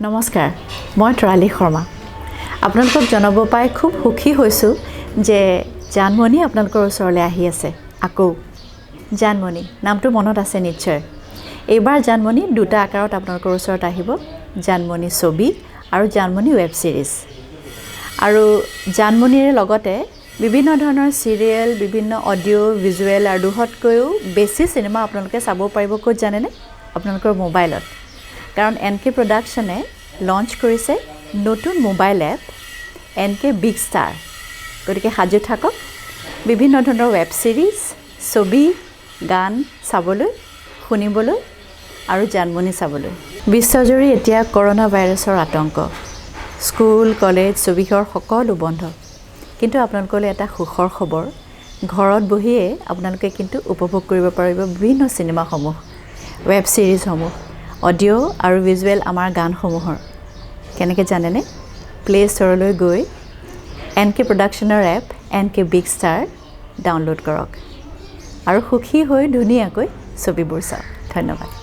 নমস্কাৰ, মই তৰালী শৰ্মা। আপোনালোকক জনাব পাই খুব সুখী হৈছোঁ যে জানমণি আপোনালোকৰ ওচৰলৈ আহি আছে। আকৌ জানমণি নামটো মনত আছে নিশ্চয়। এইবাৰ জানমণি দুটা আকাৰত আপোনালোকৰ ওচৰত আহিব, জানমণি ছবি আৰু জানমণি ৱেব ছিৰিজ। আৰু জানমণিৰে লগতে বিভিন্ন ধৰণৰ চিৰিয়েল, বিভিন্ন অডিঅ' ভিজুৱেল আৰু 200কৈও বেছি চিনেমা আপোনালোকে চাব পাৰিব। ক'ত জানেনে? আপোনালোকৰ মোবাইলত। কাৰণ NK প্ৰডাকশ্যনে লঞ্চ কৰিছে নতুন mobile app NK big star. গতিকে সাজু থাকক বিভিন্ন ধৰণৰ ৱেব ছিৰিজ, ছবি, গান চাবলৈ, শুনিবলৈ আৰু জানমণি চাবলৈ। বিশ্বজুৰি এতিয়া কৰোনা ভাইৰাছৰ আতংক। স্কুল, কলেজ, ছবিঘৰ সকলো বন্ধ। কিন্তু আপোনালোকলৈ এটা সুখৰ খবৰ, ঘৰত বহিয়ে আপোনালোকে কিন্তু উপভোগ কৰিব পাৰিব বিভিন্ন চিনেমাসমূহ, ৱেব ছিৰিজসমূহ, অডিঅ' আৰু ভিজুৱেল আমাৰ গানসমূহৰ। কেনেকৈ জানেনে? প্লে ষ্ট'ৰলৈ গৈ NK প্ৰডাকশ্যনৰ app NK big star download কৰক আৰু সুখী হৈ ধুনীয়াকৈ ছবিবোৰ চাওক। ধন্যবাদ।